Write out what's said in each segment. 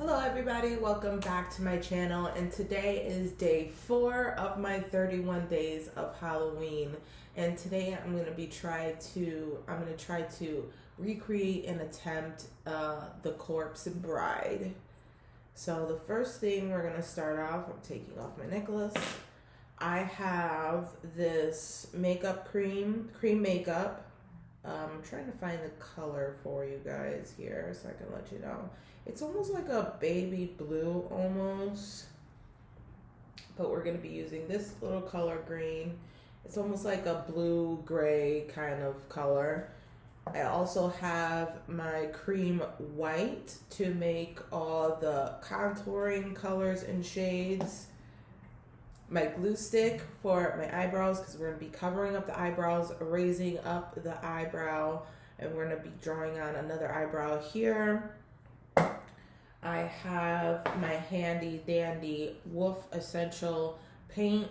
Hello everybody, welcome back to my channel, and today is day 4 of my 31 days of Halloween. And today I'm going to try to recreate and attempt the Corpse Bride. So the first thing we're going to start off, I'm taking off my necklace. I have this makeup cream makeup. I'm trying to find the color for you guys here so I can let you know. It's almost like a baby blue almost, but we're going to be using this little color green. It's almost like a blue gray kind of color. I also have my cream white to make all the contouring colors and shades. My glue stick for my eyebrows, because we're going to be covering up the eyebrows, raising up the eyebrow, and we're going to be drawing on another eyebrow here. I have my handy dandy Wolf Essential paint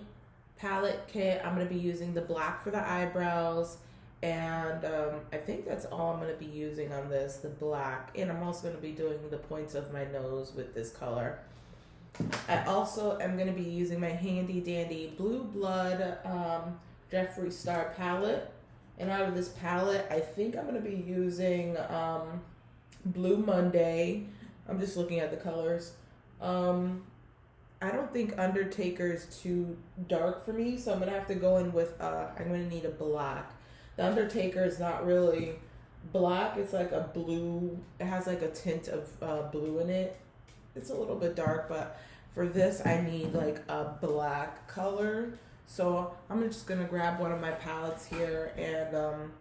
palette kit. I'm going to be using the black for the eyebrows, and I think that's all I'm going to be using on this, the black. And I'm also going to be doing the points of my nose with this color. I also am going to be using my handy dandy Blue Blood Jeffree Star palette. And out of this palette, I think I'm going to be using Blue Monday. I'm just looking at the colors. I don't think Undertaker is too dark for me, so I'm going to have to go in with, I'm going to need a black. The Undertaker is not really black. It's like a blue. It has like a tint of blue in it. It's a little bit dark, but for this, I need like a black color. So I'm just going to grab one of my palettes here, and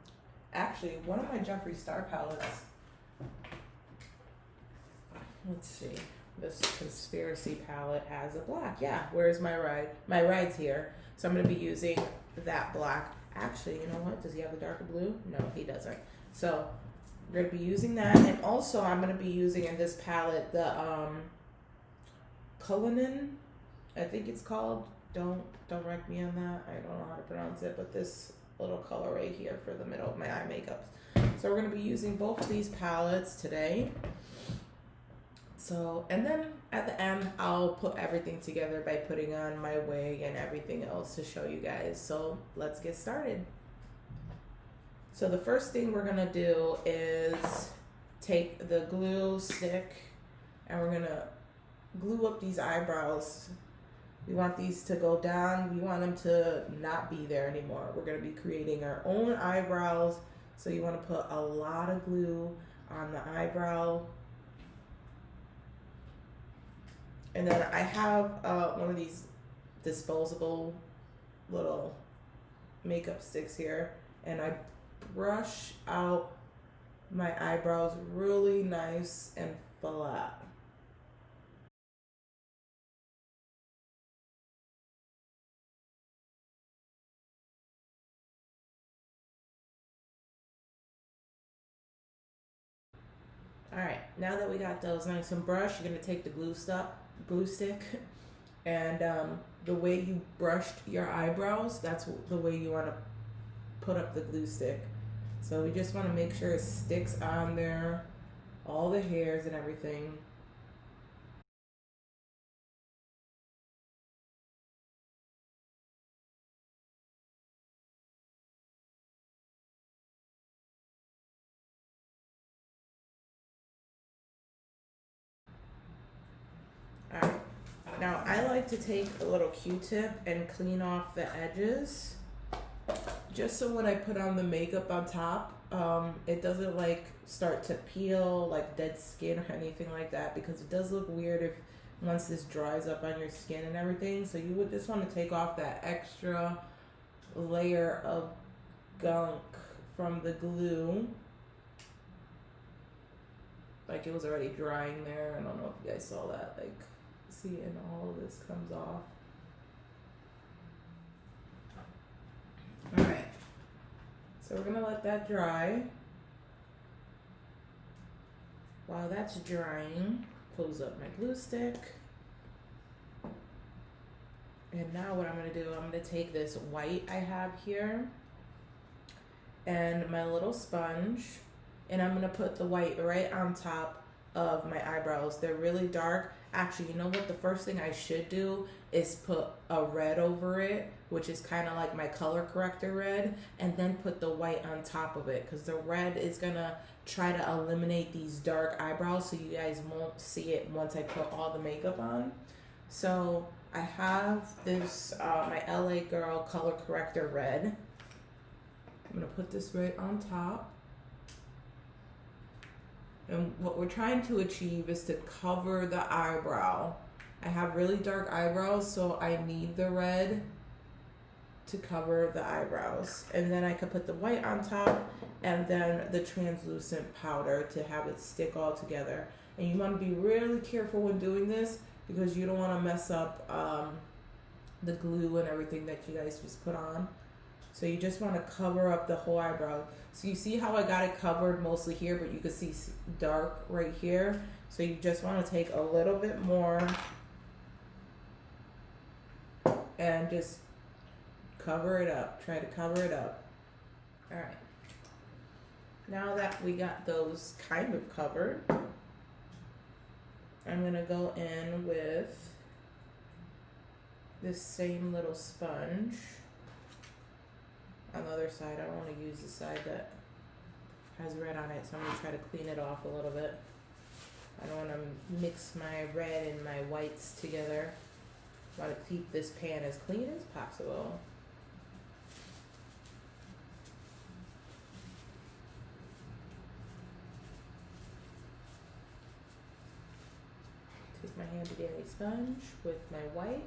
actually, one of my Jeffree Star palettes. Let's see. This Conspiracy palette has a black. Yeah, where's my ride? My ride's here. So I'm going to be using that black. Actually, you know what? Does he have the darker blue? No, he doesn't. So we're going to be using that. And also, I'm going to be using in this palette the Cullinan, I think it's called. Don't wreck me on that. I don't know how to pronounce it. But this little color right here for the middle of my eye makeup. So we're going to be using both of these palettes today. So, and then at the end, I'll put everything together by putting on my wig and everything else to show you guys. So let's get started. So the first thing we're gonna do is take the glue stick and we're gonna glue up these eyebrows. We want these to go down. We want them to not be there anymore. We're gonna be creating our own eyebrows. So you wanna put a lot of glue on the eyebrow. And then I have one of these disposable little makeup sticks here, and I brush out my eyebrows really nice and flat. Alright, now that we got those nice and brushed, you're going to take the glue stick, and the way you brushed your eyebrows, that's the way you want to put up the glue stick. So we just want to make sure it sticks on there, all the hairs and everything. Alright, now I like to take a little Q-tip and clean off the edges, just so when I put on the makeup on top, it doesn't like start to peel like dead skin or anything like that, because it does look weird if once this dries up on your skin and everything. So you would just want to take off that extra layer of gunk from the glue. Like it was already drying there. I don't know if you guys saw that. Like, see, and all of this comes off. Alright, so we're gonna let that dry. While that's drying, close up my glue stick. And now what I'm gonna do, I'm gonna take this white I have here and my little sponge, and I'm gonna put the white right on top of my eyebrows. They're really dark. Actually, you know what? The first thing I should do is put a red over it, which is kind of like my color corrector red, and then put the white on top of it, because the red is gonna try to eliminate these dark eyebrows so you guys won't see it once I put all the makeup on. So I have this my LA Girl color corrector red. I'm gonna put this right on top. And what we're trying to achieve is to cover the eyebrow. I have really dark eyebrows, so I need the red to cover the eyebrows. And then I could put the white on top and then the translucent powder to have it stick all together. And you want to be really careful when doing this because you don't want to mess up the glue and everything that you guys just put on. So you just want to cover up the whole eyebrow. So you see how I got it covered mostly here, but you can see dark right here. So you just want to take a little bit more and just cover it up. Try to cover it up. All right. Now that we got those kind of covered, I'm going to go in with this same little sponge. On the other side, I don't want to use the side that has red on it, so I'm going to try to clean it off a little bit. I don't want to mix my red and my whites together. I want to keep this pan as clean as possible. Take my handy dandy sponge with my white.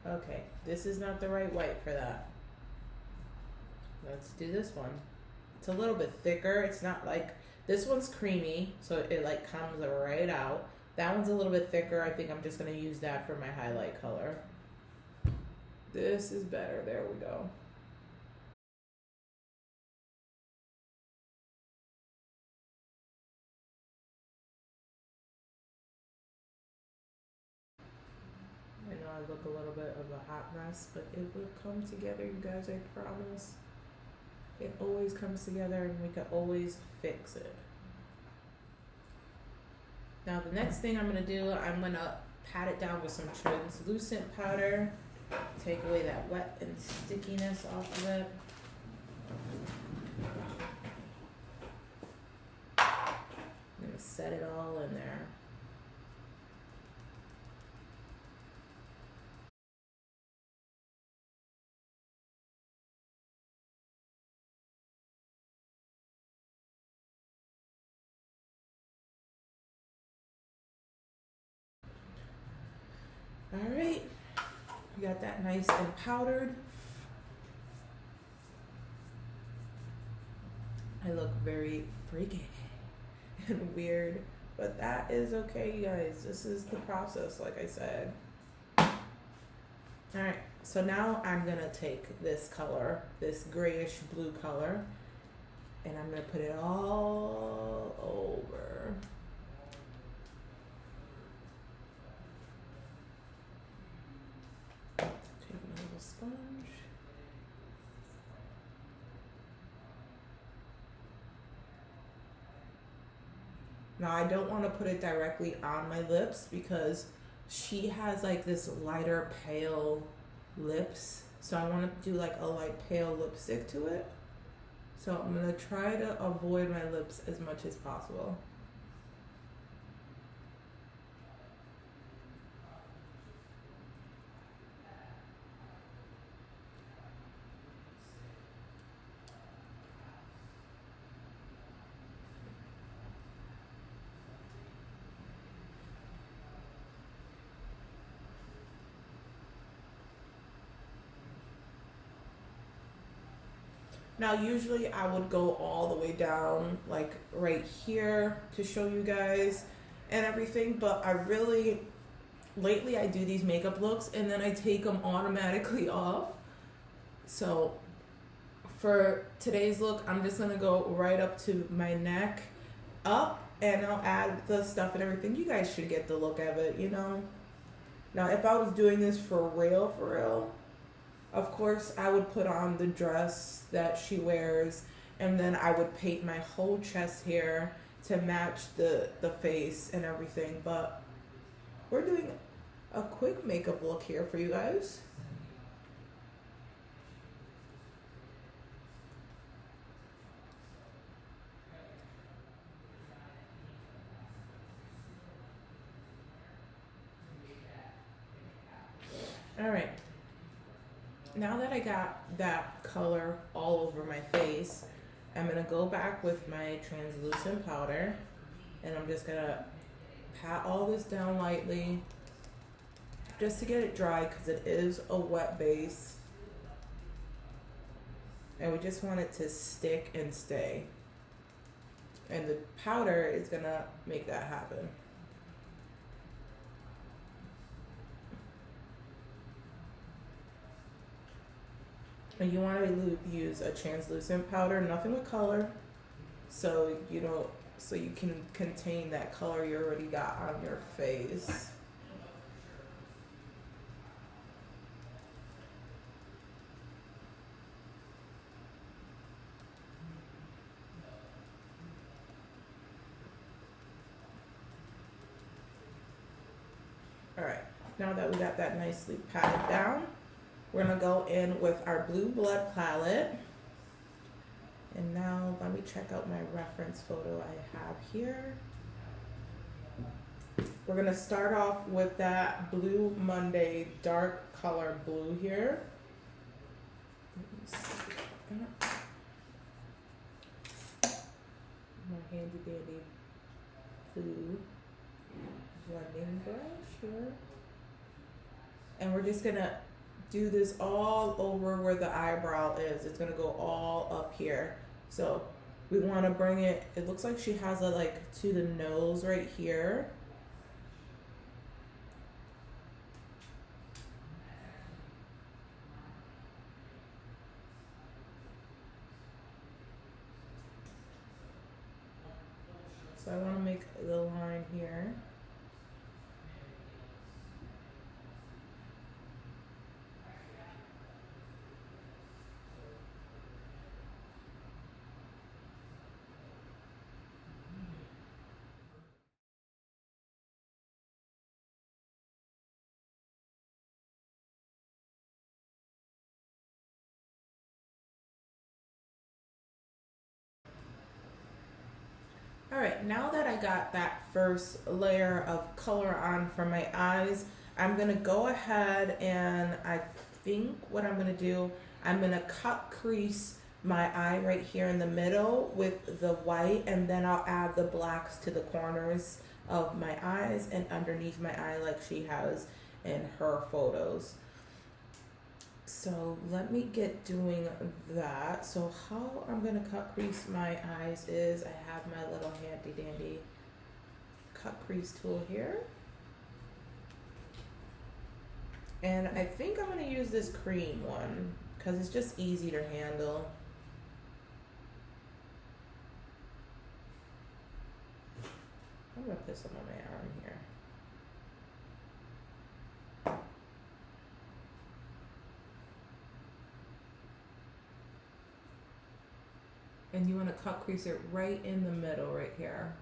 Okay, this is not the right white for that. Let's do this one. It's a little bit thicker. It's not like, this one's creamy, so it like comes right out. That one's a little bit thicker. I think I'm just gonna use that for my highlight color. This is better. There we go. I know I look a little bit of a hot mess, but it will come together, you guys, I promise. It always comes together and we can always fix it. Now the next thing I'm gonna do, I'm gonna pat it down with some translucent powder, take away that wet and stickiness off of it. I'm gonna set it all in there. All right, we got that nice and powdered. I look very freaky and weird, but that is okay, you guys. This is the process, like I said. All right, so now I'm gonna take this color, this grayish blue color, and I'm gonna put it all over. Sponge. Now I don't want to put it directly on my lips because she has like this lighter pale lips, so I want to do like a light pale lipstick to it. So I'm going to try to avoid my lips as much as possible. Now, usually I would go all the way down, like right here to show you guys and everything, but lately I do these makeup looks and then I take them automatically off. So for today's look, I'm just gonna go right up to my neck up and I'll add the stuff and everything. You guys should get the look of it, you know? Now, if I was doing this for real, Of course, I would put on the dress that she wears, and then I would paint my whole chest hair to match the face and everything. But we're doing a quick makeup look here for you guys. All right. Now that I got that color all over my face, I'm gonna go back with my translucent powder, and I'm just gonna pat all this down lightly just to get it dry because it is a wet base, and we just want it to stick and stay, and the powder is gonna make that happen. And you want to use a translucent powder, nothing with color, so you don't, so you can contain that color you already got on your face. All right, now that we got that nicely patted down, we're gonna go in with our Blue Blood palette. And now let me check out my reference photo I have here. We're gonna start off with that Blue Monday dark color blue here. My handy dandy blue blending brush here. And we're just gonna do this all over where the eyebrow is. It's gonna go all up here. So we wanna bring it, it looks like she has it like to the nose right here. So I wanna make the line here. All right, now that I got that first layer of color on for my eyes, I'm gonna go ahead and I think what I'm gonna do, I'm gonna cut crease my eye right here in the middle with the white, and then I'll add the blacks to the corners of my eyes and underneath my eye like she has in her photos. So let me get doing that. So how I'm gonna cut crease my eyes is I have my little handy dandy cut crease tool here. And I think I'm gonna use this cream one because it's just easy to handle. I'm gonna put some on my arm here. And you want to cut crease it right in the middle right here.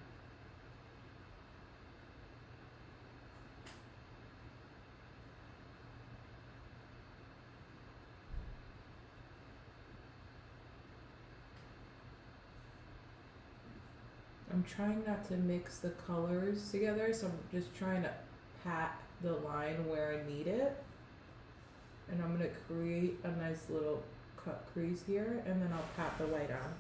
I'm trying not to mix the colors together, so I'm just trying to pat the line where I need it. And I'm going to create a nice little cut crease here, and then I'll pat the white on.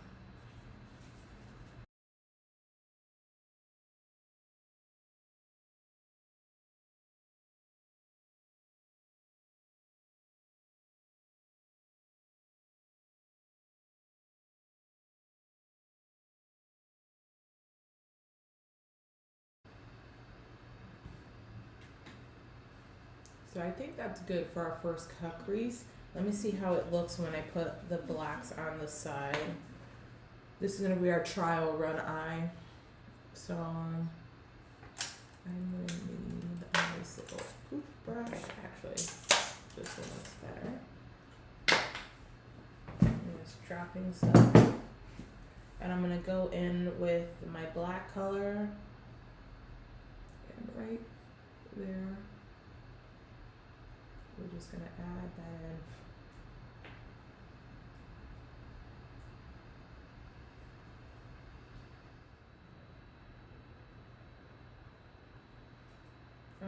So I think that's good for our first cut crease. Let me see how it looks when I put the blacks on the side. This is going to be our trial run eye. So I'm going to need a nice little poof brush. Actually, this one looks better. Just dropping stuff. And I'm gonna go in with my black color. And right there. We're just gonna add that in.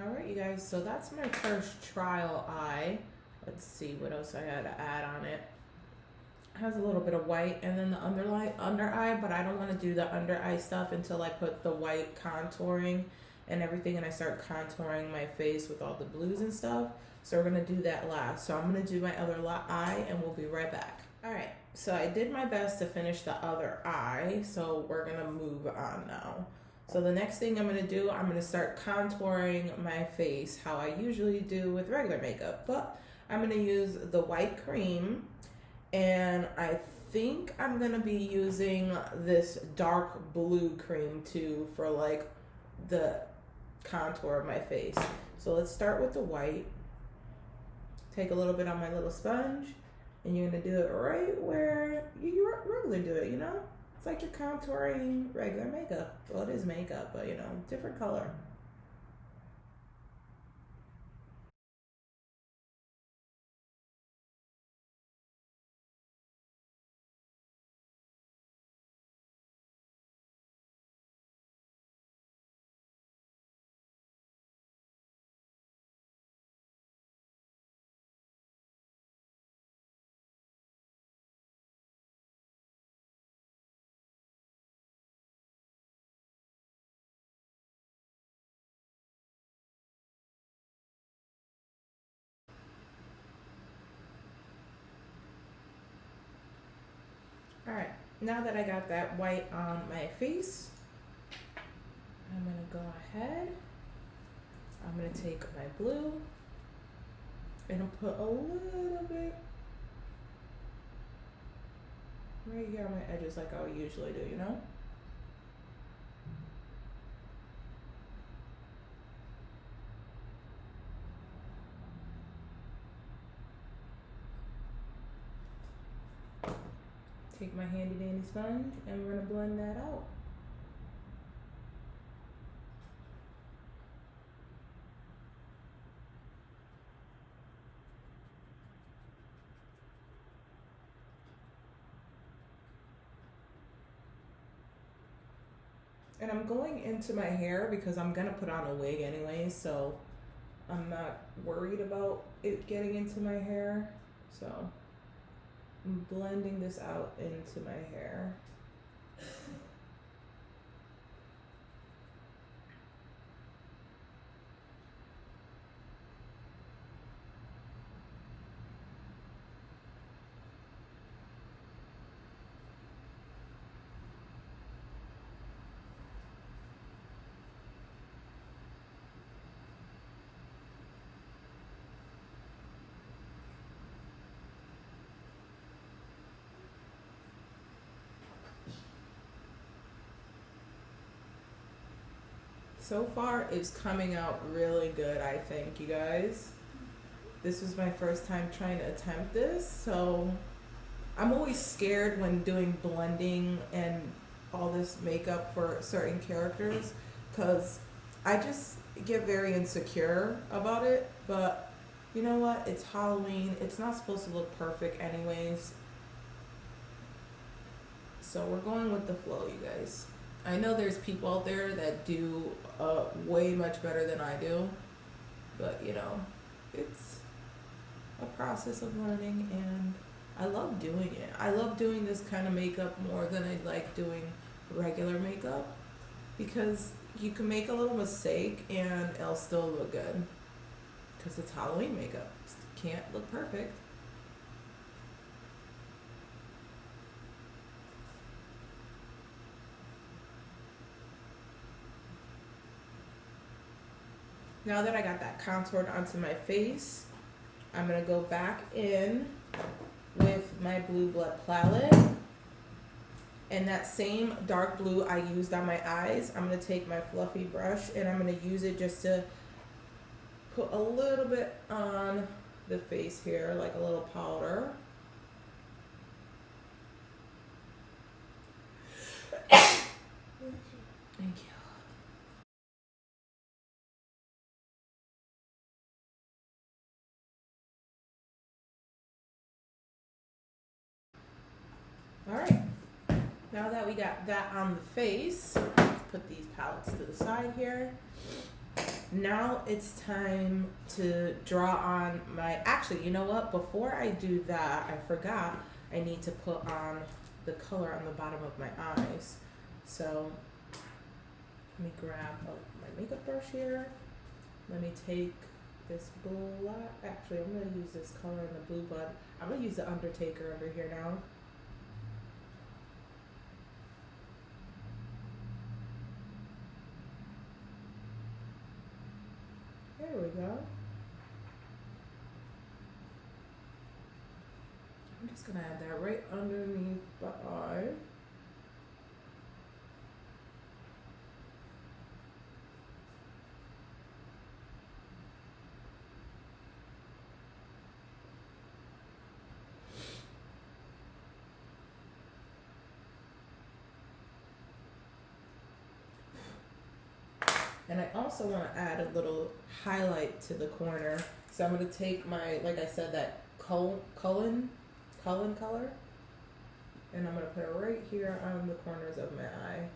Alright, you guys, so that's my first trial eye. Let's see what else I had to add on it. It has a little bit of white and then the under eye, but I don't want to do the under eye stuff until I put the white contouring and everything and I start contouring my face with all the blues and stuff. So we're going to do that last. So I'm going to do my other eye and we'll be right back. Alright, so I did my best to finish the other eye, so we're going to move on now. So the next thing I'm going to do, I'm going to start contouring my face how I usually do with regular makeup. But I'm going to use the white cream, and I think I'm going to be using this dark blue cream too for like the contour of my face. So let's start with the white. Take a little bit on my little sponge, and you're going to do it right where you regularly do it, you know? It's like you're contouring regular makeup. Well, it is makeup, but you know, different color. Alright, now that I got that white on my face, I'm going to go ahead. I'm going to take my blue and I'll put a little bit right here on my edges like I would usually do, you know? Take my handy dandy sponge and we're going to blend that out. And I'm going into my hair because I'm going to put on a wig anyway, so I'm not worried about it getting into my hair. So I'm blending this out into my hair. So far, it's coming out really good, I think, you guys. This was my first time trying to attempt this, so I'm always scared when doing blending and all this makeup for certain characters because I just get very insecure about it. But you know what? It's Halloween. It's not supposed to look perfect anyways. So we're going with the flow, you guys. I know there's people out there that do way much better than I do, but you know, it's a process of learning and I love doing it. I love doing this kind of makeup more than I like doing regular makeup because you can make a little mistake and it'll still look good because it's Halloween makeup. It can't look perfect. Now that I got that contoured onto my face, I'm going to go back in with my Blue Blood palette. And that same dark blue I used on my eyes, I'm going to take my fluffy brush and I'm going to use it just to put a little bit on the face here, like a little powder. All right, now that we got that on the face, let's put these palettes to the side here. Now it's time to draw on my, actually, you know what? Before I do that, I forgot I need to put on the color on the bottom of my eyes. So let me grab my makeup brush here. Let me take this black, actually I'm going to use this color in the blue, but I'm going to use the Undertaker under here now. There we go. I'm just gonna add that right underneath the eye. And I also want to add a little highlight to the corner. So I'm going to take my, like I said, that Cullen color. And I'm going to put it right here on the corners of my eye.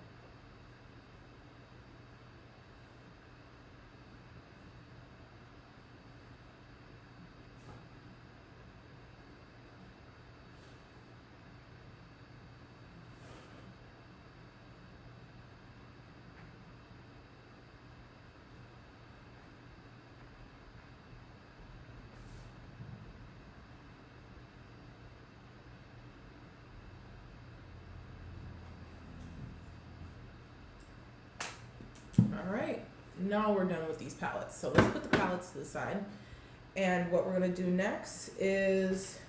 All right, now we're done with these palettes. So let's put the palettes to the side. And what we're going to do next is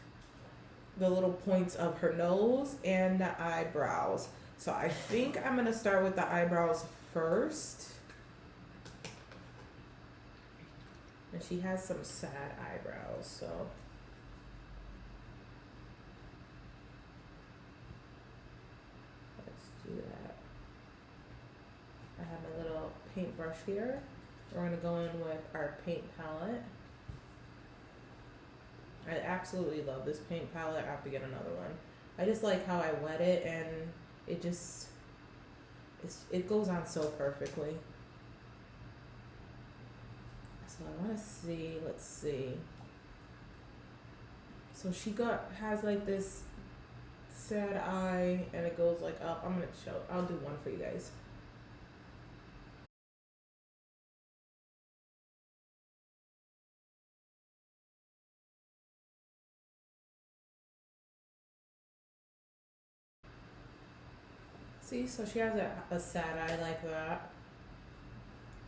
the little points of her nose and the eyebrows. So I think I'm going to start with the eyebrows first. And she has some sad eyebrows, so. Let's do that. I have my little paintbrush here. We're going to go in with our paint palette. I absolutely love this paint palette. I have to get another one. I just like how I wet it and it just, it goes on so perfectly. So I want to see, let's see. So she has like this sad eye and it goes like up. I'm going to show, I'll do one for you guys. See, so she has a sad eye like that.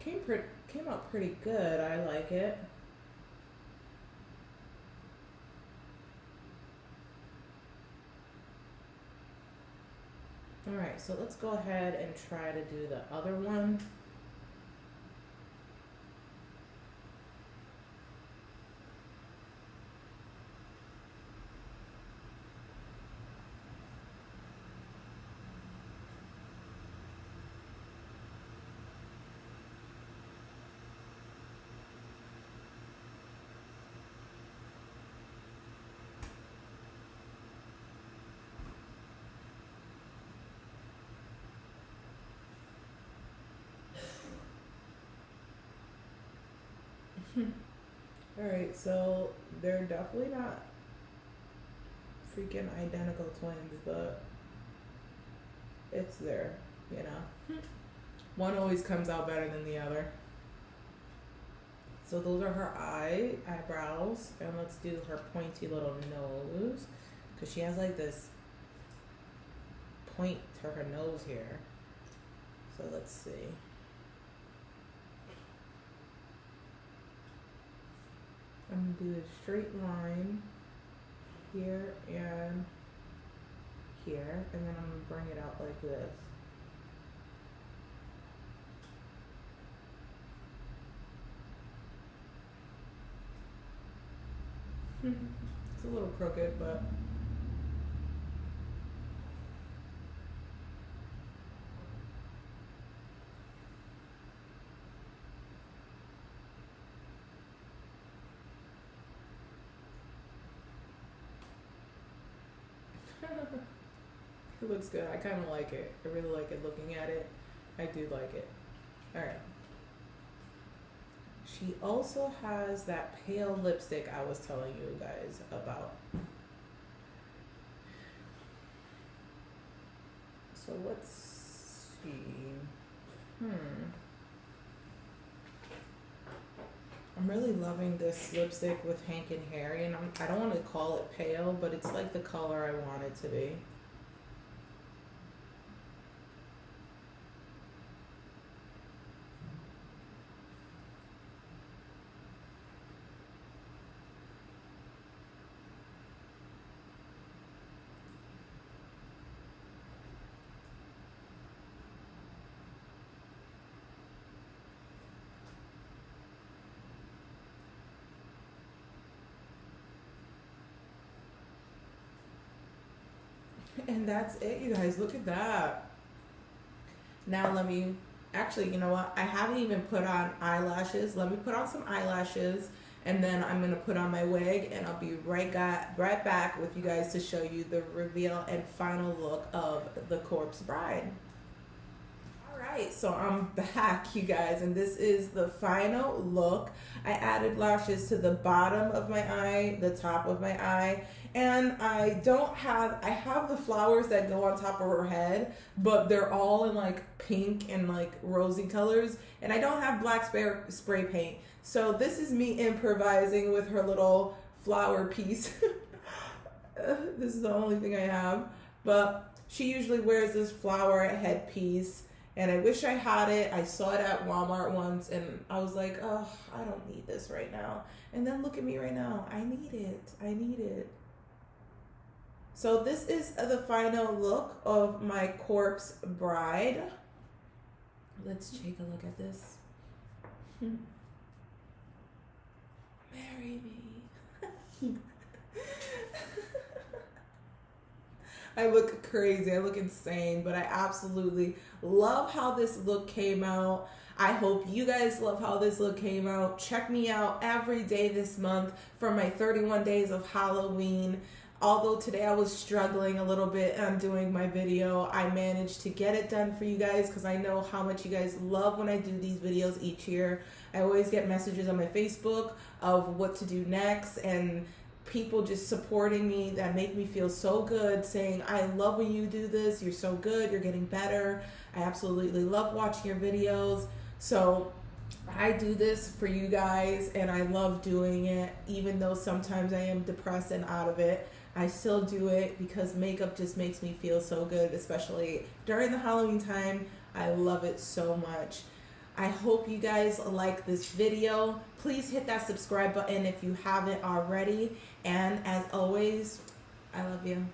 Came out pretty good. I like it. All right, so let's go ahead and try to do the other one. Alright, so they're definitely not freaking identical twins, but it's there, you know. One always comes out better than the other. So those are her eyebrows, and let's do her pointy little nose, because she has like this point to her nose here. So let's see. I'm gonna do a straight line here and here, and then I'm gonna bring it out like this. It's a little crooked, but It looks good. I kind of like it. I really like it looking at it. I do like it. All right. She also has that pale lipstick I was telling you guys about. So let's see. I'm really loving this lipstick with Hank and Harry, and I don't want to call it pale, but it's like the color I want it to be. And that's it, you guys. Look at that. Now let me, actually, you know what? I haven't even put on eyelashes. Let me put on some eyelashes, and then I'm going to put on my wig, and I'll be right back with you guys to show you the reveal and final look of the Corpse Bride. Alright, so I'm back, you guys, and this is the final look. I added lashes to the bottom of my eye, the top of my eye, and I have the flowers that go on top of her head, but they're all in like pink and like rosy colors, and I don't have black spray paint. So this is me improvising with her little flower piece. This is the only thing I have, but she usually wears this flower headpiece. And I wish I had it. I saw it at Walmart once, and I was like, oh, I don't need this right now. And then look at me right now. I need it. I need it. So this is the final look of my Corpse Bride. Let's take a look at this. Marry me. I look crazy, I look insane, but I absolutely love how this look came out. I hope you guys love how this look came out. Check me out every day this month for my 31 days of Halloween. Although today I was struggling a little bit on doing my video, I managed to get it done for you guys because I know how much you guys love when I do these videos each year. I always get messages on my Facebook of what to do next, and people just supporting me that make me feel so good, saying, I love when you do this, you're so good, you're getting better. I absolutely love watching your videos. So I do this for you guys, and I love doing it. Even though sometimes I am depressed and out of it, I still do it because makeup just makes me feel so good, especially during the Halloween time. I love it so much. I hope you guys like this video. Please hit that subscribe button if you haven't already. And as always, I love you.